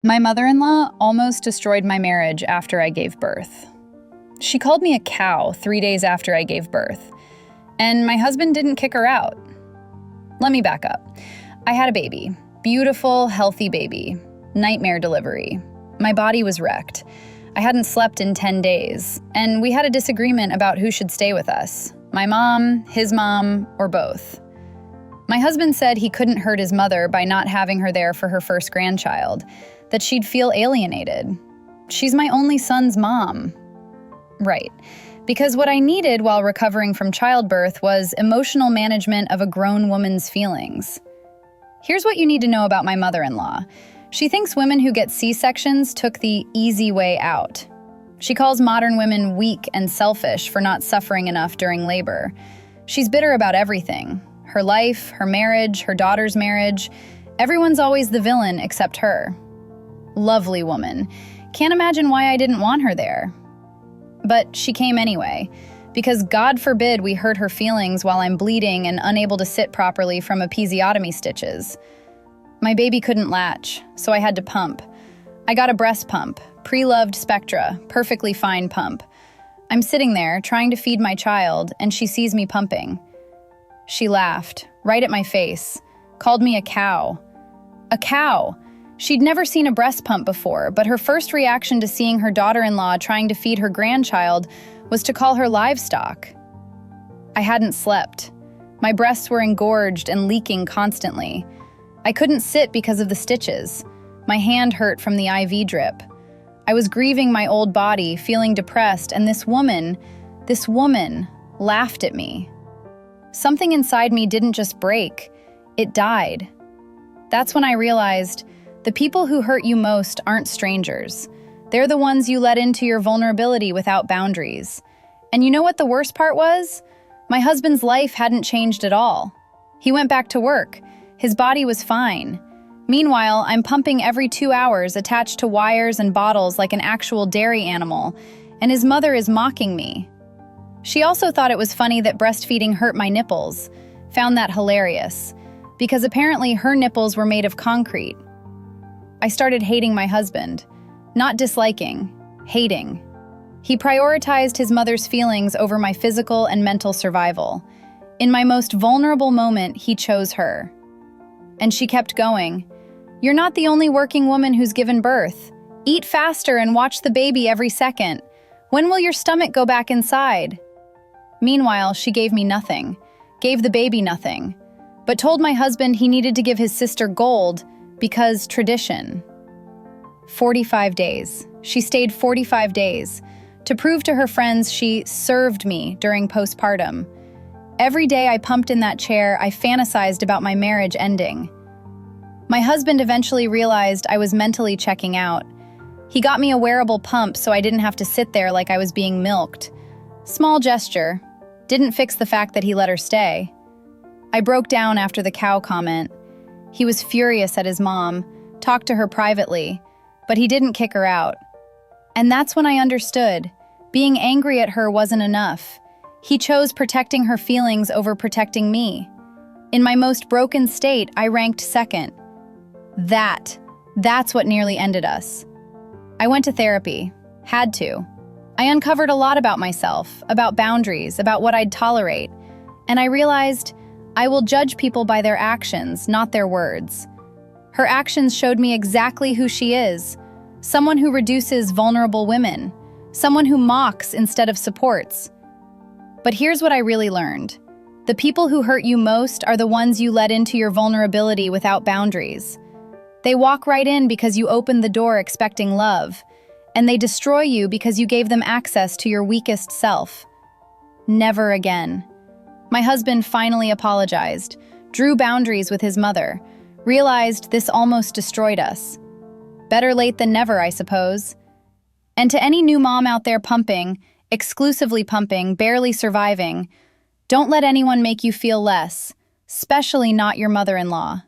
My mother-in-law almost destroyed my marriage after I gave birth. She called me a cow 3 days after I gave birth, and my husband didn't kick her out. Let me back up. I had a baby. Beautiful, healthy baby. Nightmare delivery. My body was wrecked. I hadn't slept in 10 days, and we had a disagreement about who should stay with us. My mom, his mom, or both. My husband said he couldn't hurt his mother by not having her there for her first grandchild, that she'd feel alienated. She's my only son's mom. Right. Because what I needed while recovering from childbirth was emotional management of a grown woman's feelings. Here's what you need to know about my mother-in-law. She thinks women who get C-sections took the easy way out. She calls modern women weak and selfish for not suffering enough during labor. She's bitter about everything. Her life, her marriage, her daughter's marriage. Everyone's always the villain except her. Lovely woman. Can't imagine why I didn't want her there. But she came anyway, because God forbid we hurt her feelings while I'm bleeding and unable to sit properly from episiotomy stitches. My baby couldn't latch, so I had to pump. I got a breast pump, pre-loved Spectra, perfectly fine pump. I'm sitting there trying to feed my child, and she sees me pumping. She laughed, right at my face, called me a cow. A cow! She'd never seen a breast pump before, but her first reaction to seeing her daughter-in-law trying to feed her grandchild was to call her livestock. I hadn't slept. My breasts were engorged and leaking constantly. I couldn't sit because of the stitches. My hand hurt from the IV drip. I was grieving my old body, feeling depressed, and this woman laughed at me. Something inside me didn't just break, it died. That's when I realized the people who hurt you most aren't strangers. They're the ones you let into your vulnerability without boundaries. And you know what the worst part was? My husband's life hadn't changed at all. He went back to work. His body was fine. Meanwhile, I'm pumping every 2 hours attached to wires and bottles like an actual dairy animal, and his mother is mocking me. She also thought it was funny that breastfeeding hurt my nipples. Found that hilarious, because apparently her nipples were made of concrete. I started hating my husband. Not disliking, hating. He prioritized his mother's feelings over my physical and mental survival. In my most vulnerable moment, he chose her. And she kept going. You're not the only working woman who's given birth. Eat faster and watch the baby every second. When will your stomach go back inside? Meanwhile, she gave me nothing, gave the baby nothing, but told my husband he needed to give his sister gold because tradition. 45 days. She stayed 45 days to prove to her friends she served me during postpartum. Every day I pumped in that chair, I fantasized about my marriage ending. My husband eventually realized I was mentally checking out. He got me a wearable pump so I didn't have to sit there like I was being milked. Small gesture. Didn't fix the fact that he let her stay. I broke down after the cow comment. He was furious at his mom, talked to her privately, but he didn't kick her out. And that's when I understood. Being angry at her wasn't enough. He chose protecting her feelings over protecting me. In my most broken state, I ranked second. That's what nearly ended us. I went to therapy. Had to. I uncovered a lot about myself, about boundaries, about what I'd tolerate. And I realized I will judge people by their actions, not their words. Her actions showed me exactly who she is. Someone who reduces vulnerable women. Someone who mocks instead of supports. But here's what I really learned. The people who hurt you most are the ones you let into your vulnerability without boundaries. They walk right in because you opened the door expecting love, and they destroy you because you gave them access to your weakest self. Never again. My husband finally apologized, drew boundaries with his mother, realized this almost destroyed us. Better late than never, I suppose. And to any new mom out there pumping, exclusively pumping, barely surviving, don't let anyone make you feel less, especially not your mother-in-law.